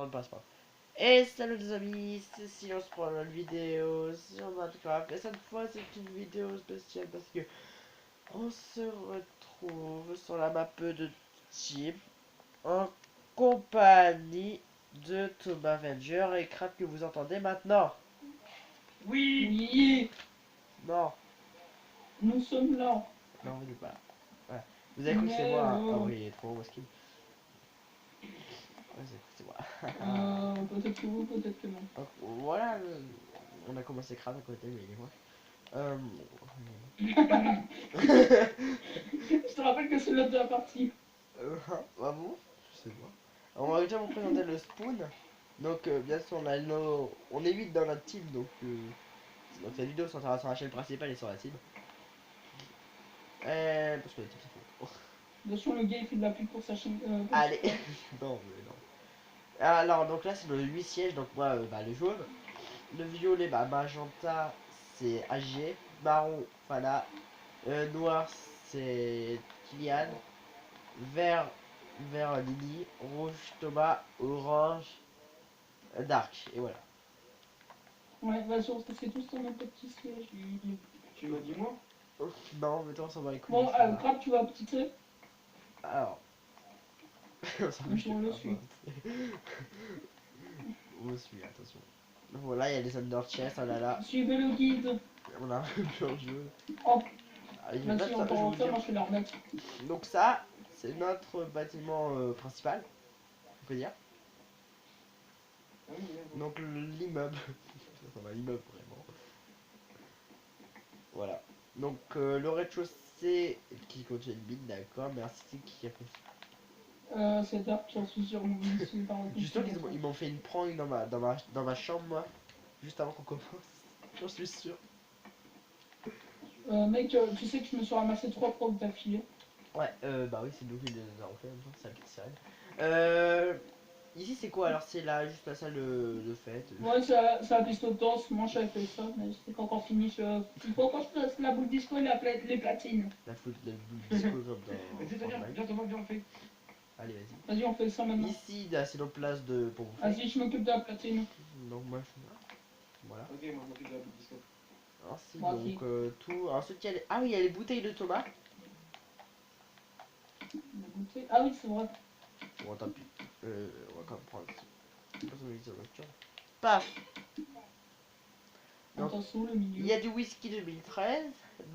on passe pas. Et salut les amis, c'est Silence pour une vidéo sur Minecraft. Et cette fois c'est une vidéo spéciale parce que on se retrouve sur la map de Team en compagnie de Thomas Avenger et Crap que vous entendez maintenant. Oui, Non, nous sommes là. non vous n'êtes pas là. Ouais. Vous avez cru que c'est Mais moi. Ah oui, il est trop haut, Waskin. Ouais, c'est moi. peut-être que vous, peut-être que non. Donc, voilà, on a commencé Crap à côté, mais il est moi. Je te rappelle que c'est l'autre de la partie. Ah bon? Je sais pas. On va déjà vous présenter le spawn. Donc, bien sûr, on est 8 dans notre team. Donc cette vidéo sera sur la chaîne principale et sur la team. Parce que la team, c'est faux. Bien sûr, le gars il fait de la pub pour sa chaîne Allez! principale. Non, mais non. Alors, donc là, c'est le 8 sièges. Donc, moi, le jaune. Le violet, magenta, c'est AG. Marron, Fana. Noir, c'est Kylian. Vert, Lily. Rouge, Thomas. Orange, Dark. Et voilà. Ouais, vas-y, on se fait tous ton petit siège. Tu m'as dit moi? Non, mais toi, on s'en va les couilles. Bon, Ça va. Crap, tu vas petit trait. Alors. On s'en Je le suis. On suit, attention. Donc voilà, il y a des under chest, oh là là. Suivez le guide. On a un peu pur jeu. Oh, Allez, vas-y, on je vais peut vous en faire, dire. moi je vais la remettre. Donc ça, c'est notre bâtiment principal, on peut dire. Ah oui, Donc l'immeuble. Ça ressemble à l'immeuble vraiment. Voilà. Donc le rez-de-chaussée qui contient une mine, d'accord. Merci qui a fait ça. C'est Dark, j'en suis sûr. Juste qu'ils m'ont fait une prank dans ma chambre, moi. Juste avant qu'on commence. J'en suis sûr. Mec, tu sais que je me suis ramassé 3 procs d'affilée. Ouais, bah oui, c'est nous qui les avons fait en même temps, c'est la petite sirène. Ici c'est quoi alors? C'est là, juste la salle de fête. Ouais, c'est la piste de danse. Moi j'avais fait ça, mais c'est pas encore fini. Il faut encore que je place la boule disco et les platines. La foot, la boule disco comme dans mais c'est-à-dire, Fortnite. viens Thomas, viens on le fait. Allez, vas-y. Vas-y, on fait ça maintenant. Ici, là, c'est notre place pour vous faire. Vas-y, je m'occupe de la platine. Donc moi je suis là. Voilà. Ok, moi je m'occupe de la boule disco. Ainsi Moi donc aussi. tout. Ensuite il y a les... Ah oui, il y a les bouteilles de Thomas. On a goûté. Ah oui, c'est vrai. Bon tant pis. On va quand même prendre. Personnaliser la voiture. Paf. Donc, Attention, le il milieu. y a du whisky 2013,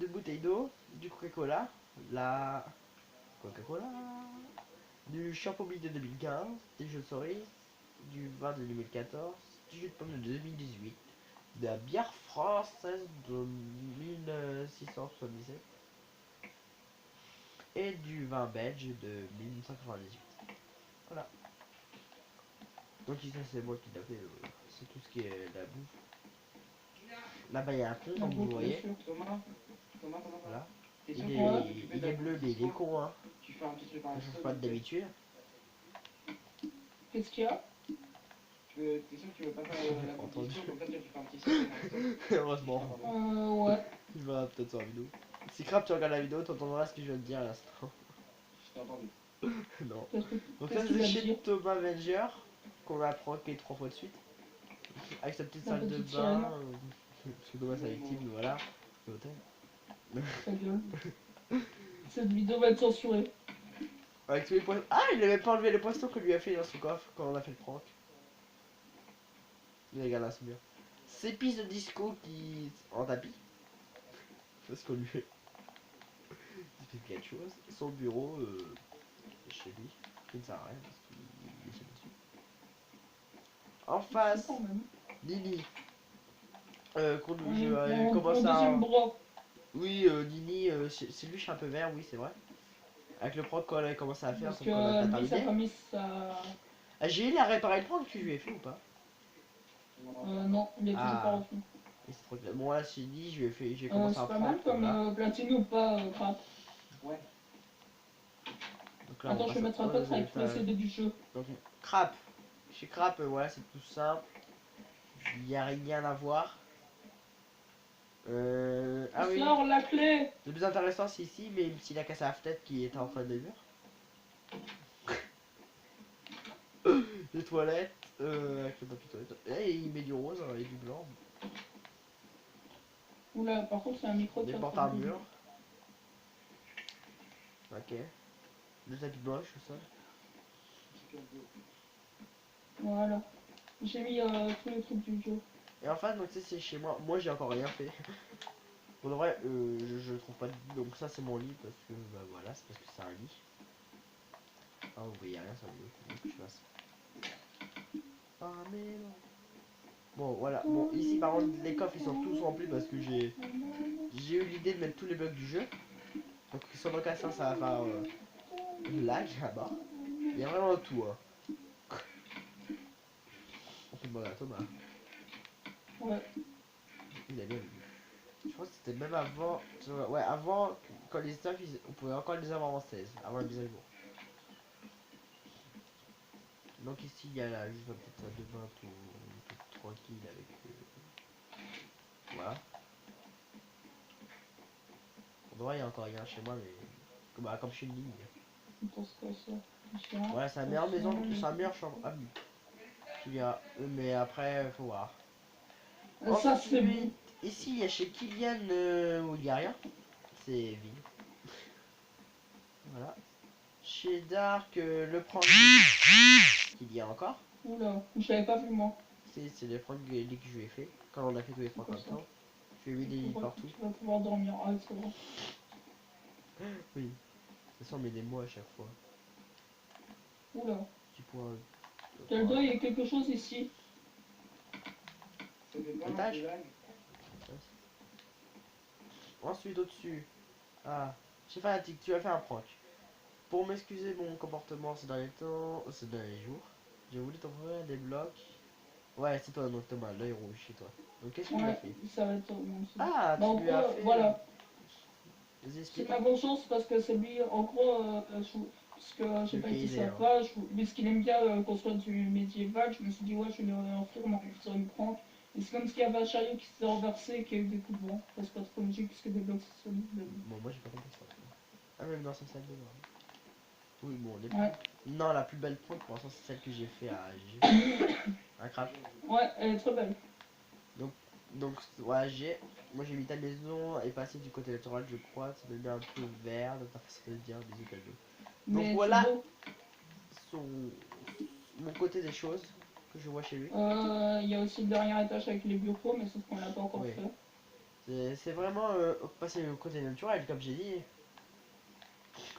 de bouteilles d'eau, du Coca-Cola, la Coca-Cola, du champomis de 2015, des jeux de cerises, du vin de 2014, du jus de pomme de 2018, de la bière française de 1677 et du vin belge de 1998. Voilà. Donc ici c'est moi qui l'ai fait, c'est tout ce qui est la bouffe. Là-bas il y a un pont La comme vous bouffe, bien voyez. sûr. Thomas. Voilà. T'es sûr Il que est, tu fais il de est la boule bleu mais il est disco? con hein. Tu fais un petit truc en Ça change pas d'habitude. Qu'est-ce qu'il y a? T'es sûr que tu veux pas faire la boule Entendu. disco? Comme ça tu fais un petit système en stop. Heureusement. Ouais. Il va peut-être sur la vidéo. Si Crap tu regardes la vidéo, tu entendras ce que je viens de dire à l'instant. Je t'ai entendu. Non. Qu'est-ce que Donc qu'est-ce ça qu'il c'est va chez dire? Thomas Avenger qu'on a proqué 3 fois de suite. Avec sa petite La salle de petite bain. sirène. Parce que Thomas c'est victime, voilà. L'hôtel. Ta gueule. Cette vidéo va être censurée. Avec tous les poissons. Ah il avait pas enlevé les poissons qu'on lui a fait dans son coffre quand on a fait le prank. Mais regarde là c'est bien. Ces pistes de disco qui. En tapis. C'est ce qu'on lui fait. Il fait quelque chose. Son bureau chez lui. Qui ne sert à rien parce qu'il est chez dessus. En face, Quand même. Nini. Qu'on Mon commence deuxième à. bras. Oui, Nini, c'est lui, je suis un peu vert, oui, c'est vrai. Avec le proc qu'on a commencé à faire, Parce sauf qu'on n'a pas que lui, sa terminé. famille, ça. Ah, j'ai il a réparé le proc que je lui ai fait ou pas? Non, il est toujours pas Ah, reçu. et c'est trop clair. Bon, là, c'est dit, je lui ai fait, j'ai commencé C'est un pas mal proc. comme Voilà. platine ou pas, Crap. Ouais. Donc là, on Attends, je passe vais mettre un au peu avec le résultat. CD du jeu. Donc, Crap. Chez Crap, voilà, c'est tout simple. Il n'y a rien à voir. Ah oui. Sors la clé! Le plus intéressant, c'est ici, mais s'il a cassé la fenêtre qui était en train de mur. Les toilettes. Avec le papier toilette. Et il met du rose et du blanc. Oula, par contre, c'est un micro Des qui est en portes train de armure. Ok. Le tapis moche, tout ça. Voilà. J'ai mis tous les trucs du jeu. Et en fait, donc tu sais, c'est chez moi. Moi, j'ai encore rien fait. Pour de vrai, je trouve pas de lit. Donc ça, c'est mon lit parce que, bah voilà, c'est parce que c'est un lit. Ah, vous voyez rien, ça me donc je passe. Ah, mais non. Bon, voilà. Bon, ici, par contre, les coffres, ils sont tous remplis parce que j'ai eu l'idée de mettre tous les blocs du jeu. Donc, sur le cas, ça va faire lag à bord. Il y a vraiment tout, hein. On peut demander à Thomas. Ouais. Il a bien vu. Je pense que c'était même avant. Ouais, avant, quand les stuff, on pouvait encore les avoir en 16, avant la mise à jour. Donc ici, il y a là, juste peut-être ça de 20 tout tranquille avec. Voilà. Pour de vrai, il y a encore rien chez moi, mais. Comme chez une ligne. Pour ce que c'est. Ouais, c'est la meilleure maison, c'est la meilleure chambre à vie. Qu'il y a. Mais après, faut voir. Ça, c'est bon. Ensuite, ici, il y a chez Kylian où il n'y a rien. C'est vide. Voilà. Chez Dark, le prendre qu'il y a encore. Oula, je l'avais pas vu moi. C'est les pranks que je lui ai fait. Quand on a fait tous les pranks en même temps. Je lui ai mis des Tu lits partout. vas pouvoir dormir. Ah, c'est bon. Oui. De toute façon, on met des mots à chaque fois. Oula. Petit point. Quel doigt, il y a quelque chose ici. Ça fait pas un Étage. peu lag. Ensuite, au-dessus. Ah. J'ai fanatique, tu as fait un prank. Pour m'excuser de mon comportement ces derniers temps, ces derniers jours, j'ai voulu t'offrir des blocs. Ouais, c'est toi, donc Thomas, l'œil rouge chez toi. Donc qu'est-ce que tu lui as Ouais, fait? ça va être bon aussi. Ah, Bah, en tu lui as gros, fait. voilà. Vas-y, C'est explique. ma vengeance parce que c'est lui, en gros, parce que j'ai pas été Lequel est, hein. sympa, puisqu'il aime bien construire du médiéval, je me suis dit, ouais, je vais lui offrir ma culture une prank. Et c'est comme s'il y avait un chariot qui s'est renversé et qu'il y a eu des coups de vent. C'est pas trop logique puisque des blocs c'est solide. Mais bon. Bon, moi j'ai pas compris ça. Ah, même dans sa salle de bain. Oui, bon, les Ouais, non, la plus belle prank pour l'instant, c'est celle que j'ai fait à G. Un crabe. ouais, elle est très belle. Donc, ouais, j'ai. Moi j'ai mis ta maison et passé du côté latéral, je crois. Ça devient un peu vert, donc ta façon de dire des occasions. Donc Mais c'est voilà beau. son, mon côté des choses que je vois chez lui. Il y a aussi le dernier étage avec les bureaux, mais sauf qu'on l'a pas encore Oui. fait. C'est vraiment passer au côté naturel, comme j'ai dit.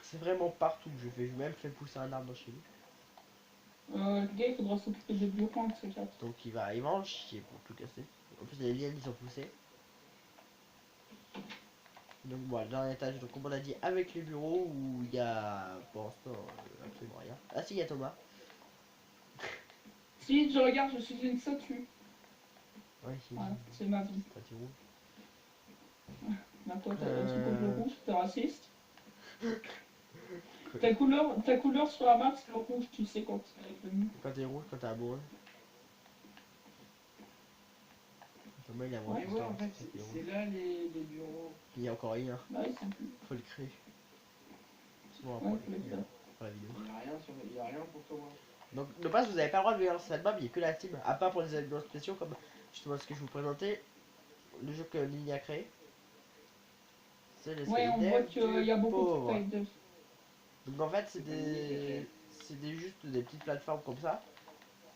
C'est vraiment partout que je fais. Je même fait pousser un arbre chez lui. Le gars, il faudra s'occuper des bureaux, un de ces quatre. Donc il va en chier pour tout casser. En plus les liens ils sont poussés. Donc voilà, le dernier étage, donc comme on a dit, avec les bureaux où il y a pour l'instant absolument rien. Ah si, il y a Thomas. Si, je regarde, je suis une statue. Ouais, Voilà, c'est ma vie. statue rouge. Bah quoi, t'as un truc au bleu Euh... rouge, t'es raciste. Ta couleur sur la map, c'est le rouge, tu sais quand c'est venu. Quand t'es rouge, quand t'es amoureux. Thomas il a Mais inventé ouais, ça, en fait, c'était rouge. c'est là les bureaux. Il y a encore rien. Bah oui, c'est plus. Faut le créer. Souvent Ouais, après faut le faire. pour la vidéo. Il y a rien pour toi. Donc de base vous avez pas le droit de venir sur cette map, il n'y a que la team, à part pour des événements spéciaux comme justement ce que je vous présentais, le jeu que Lily a créé. C'est les Ouais, on voit Skydev qu'il y a du beaucoup pauvre. de tailles de. Donc en fait c'est juste des petites plateformes comme ça.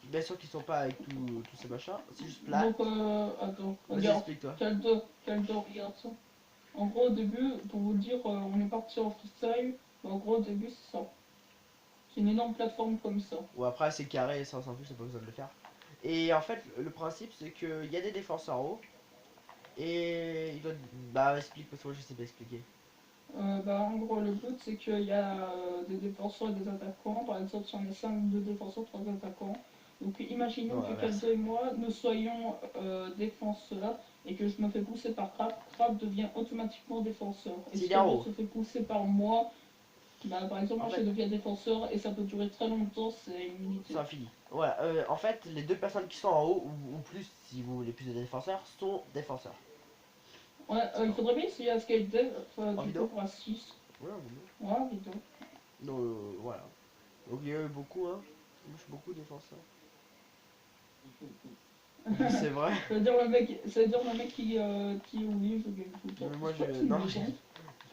Bien sûr qu'ils sont pas avec tous ces machins, c'est juste plat. Donc, attends, Vas-y regarde. explique-toi. Caldo, regarde ça. En gros, au début, pour vous dire, on est parti en freestyle. Bah, en gros, au début, c'est ça. C'est une énorme plateforme comme ça. Ou après c'est carré, ça on s'en fiche, c'est pas besoin de le faire. Et en fait le principe c'est qu'il y a des défenseurs en haut. Et il doit. Bah explique parce que moi je sais pas expliquer. Bah, en gros, le but, c'est qu'il y a des défenseurs et des attaquants. Par exemple, si on est 5, 2 défenseurs, 3 attaquants. Donc, imaginons Non, que inverse. Caldo et moi, nous soyons défenseurs et que je me fais pousser par Crab. Crab devient automatiquement défenseur. Et S'il si est en Caldo haut. se fait pousser par moi, bah, par exemple, En moi, fait, je deviens défenseur et ça peut durer très longtemps, c'est illimité. c'est infini. Voilà, en fait, les deux personnes qui sont en haut, ou plus, si vous voulez plus de défenseurs, sont défenseurs. Ouais, il faudrait bien essayer à Skate Dev, En du coup, vidéo. pour à 6. Ouais, en vidéo. Ouais, vidéo. Donc, voilà. Donc il y a eu beaucoup, hein. Moi je suis beaucoup défenseur. C'est vrai. Ça veut dire le mec qui oui, je gagne tout le temps. Mais moi C'est quoi je. que c'est une Non, maison?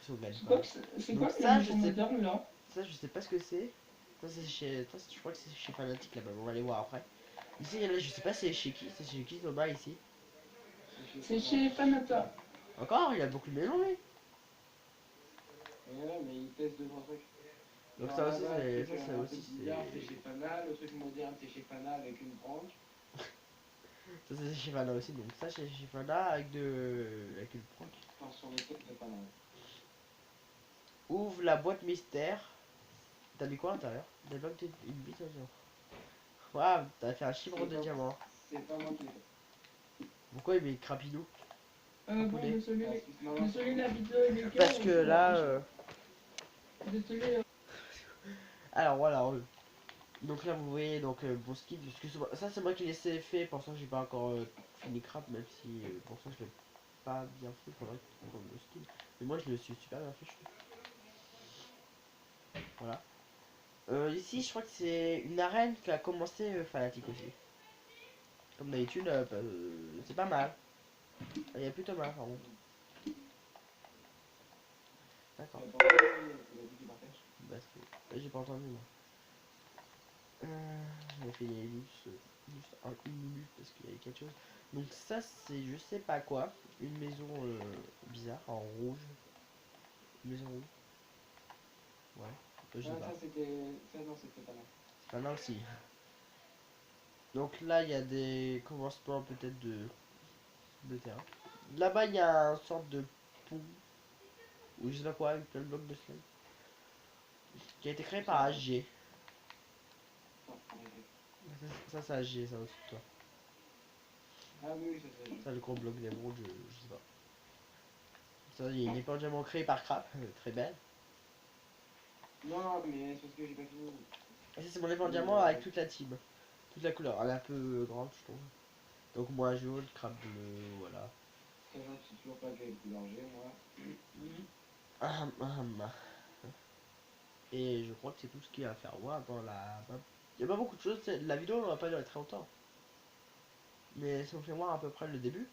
je gagne C'est pas. quoi que c'est Donc quoi la ça, je maison sais. moderne là? Ça, je sais pas ce que c'est. Ça, c'est chez. Ça, je crois que c'est chez Fanatic là-bas. On va aller voir après. Ici, il y en a, je sais pas c'est chez qui. C'est chez qui Thomas ici. C'est chez Fanata. Encore, il a beaucoup de maisons lui. Et là, mais ils testent 2-3 trucs. Donc Genre ça aussi, là-bas, le c'est. truc Ça, c'est un peu aussi, bizarre, c'est c'est. chez Fana. Le truc moderne, c'est chez Fana avec une branche. Ça, c'est chez Fana aussi. Donc ça, c'est chez Fana avec de. Avec une proc. Enfin, sur le truc de Fana. Ouvre la boîte mystère. T'as mis quoi à l'intérieur? Débloque une bite à jour. Waouh, t'as fait un chiffre de diamant. C'est pas moi qui l'ai fait. Pourquoi il met Crapinou? Bon, Poulet. désolé la vidéo les gars. Parce que là. Désolé. Alors voilà. Donc là vous voyez donc bon skin. Excuse-moi. Ça c'est moi qui l'ai fait. Pour ça j'ai pas encore fini crap. Même si pour ça je l'ai pas bien fait pour le skin. Mais moi je le suis super bien fait je trouve. Voilà. Ici je crois que c'est une arène qui a commencé Fanatic aussi. Comme d'habitude c'est pas mal. Il y a plus Thomas par contre. D'accord. Bah, j'ai pas entendu moi. J'ai fait juste une minute parce qu'il y avait quelque chose. Donc ça c'est je sais pas quoi. Une maison bizarre en rouge. Une maison rouge. Ouais. Je sais Ah, pas. ça c'était. Ça non, c'était pas mal. C'est pas mal aussi. Donc là il y a des commencements peut-être de terrain. Là-bas il y a une sorte de pont. Ou je sais pas quoi avec plein de blocs de slime. Qui a été créé par AG. Ça c'est AG ça aussi toi. Ah oui, ça c'est. Ça le gros bloc d'émeraude je sais pas. Ça il y a une épée diamant créée par Crap. Très belle. Non, mais c'est parce que j'ai pas fini. Et ça c'est mon épée diamant avec toute la team. Toute la couleur. Elle est un peu grande je trouve. Donc moi jaune, Crap bleu, voilà. Ça, je sais toujours pas quelle couleur j'ai, moi. Ahem, ahem. Et je crois que c'est tout ce qu'il y a à faire voir dans la map. Il n'y a pas beaucoup de choses, la vidéo ne va pas durer très longtemps. Mais ça me fait voir à peu près le début.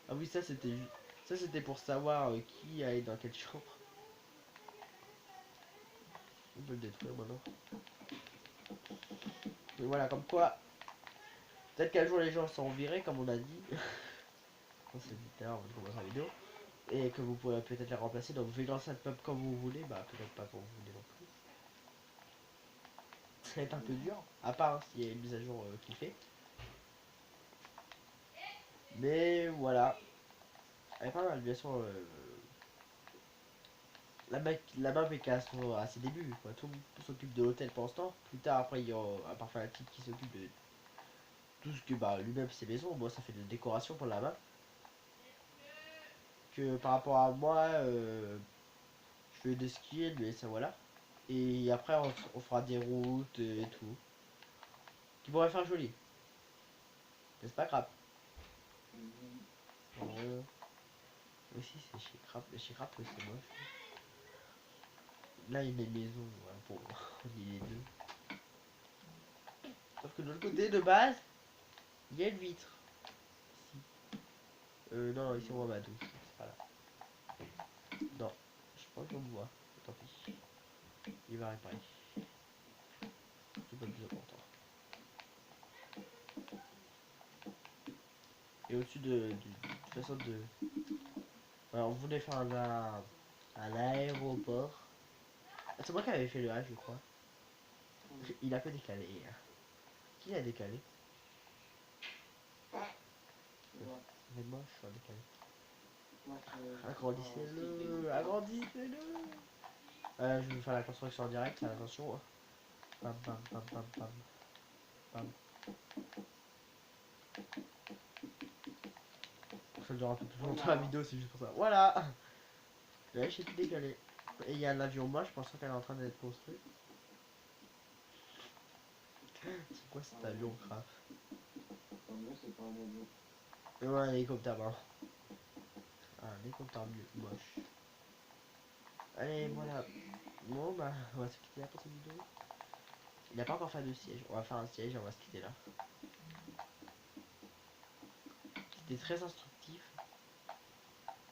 Ah oui, ça c'était pour savoir qui allait dans quelle chambre. On peut le détruire maintenant. Mais voilà, comme quoi. Peut-être qu'un jour les gens seront virés, comme on a dit. Ça c'est dit tout à l'heure avant de commencer la vidéo. Et que vous pourrez peut-être les remplacer. Donc vous pouvez lancer cette map comme vous voulez. Bah peut-être pas comme vous voulez non plus. Ça va être un peu dur. À part s'il y a une mise à jour qui fait. Mais voilà. Elle est pas mal, bien sûr. La map est qu'à ses débuts. Quoi. Tout le monde s'occupe de l'hôtel pour l'instant. Plus tard, après, il y a à part un type qui s'occupe de tout ce que bah, lui-même ses maisons. Moi, ça fait de décoration pour la map. Que par rapport à moi, je fais des skins, mais ça voilà. Et après, on fera des routes et tout. Qui pourraient faire joli. Mais c'est pas grave. Aussi, c'est chez Crap. Mais chez Crap, c'est moche. Là, il y a des maisons. Voilà, pour on dit les deux. Sauf que de l'autre côté, de base, il y a une vitre. Ici. Non, ici on voit ma douche. C'est pas là. Non, je pense qu'on me voit. Tant pis. Il va réparer. C'est pas le plus important. Et au-dessus de toute façon de. Alors, on voulait faire un aéroport. Ah, c'est moi qui avais fait le H, je crois. Il a que décalé. Qui a décalé? C'est moche, je suis décalé. Agrandissez-le, agrandissez-le. Je vais faire la construction en direct, attention. Bam, bam, bam, bam, bam. Bam. Ça dure un peu plus longtemps la vidéo, c'est juste pour ça. Voilà. Là, j'ai tout décalé. Et il y a un avion moche, je pense qu'elle est en train d'être construite. C'est quoi cet avion, Craft? C'est pas un avion. Ouais, un hélicoptère, bon. Ah, un hélicoptère moche. Allez, voilà. Bon, bah, on va se quitter là pour cette vidéo. Il n'a pas encore fait de siège. On va faire un siège et on va se quitter là. C'était très instructif.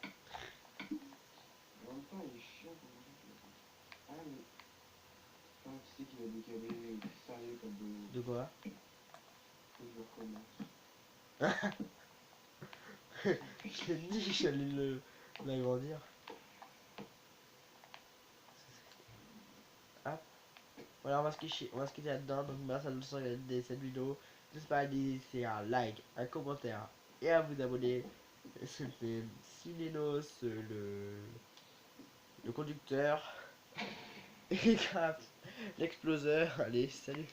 En même temps, il est chiant pour moi. Ah, mais. Putain, tu sais qu'il a décalé sérieux comme de. De quoi? Faut que je recommence. Je t'ai dit que j'allais l'agrandir. Hop. Voilà, on va se quitter là-dedans. Donc merci à tous d'avoir regardé cette vidéo. N'hésitez pas à laisser un like, un commentaire et à vous abonner. C'était Cinénos, le conducteur. Et Craft, l'exploseur. Allez, salut.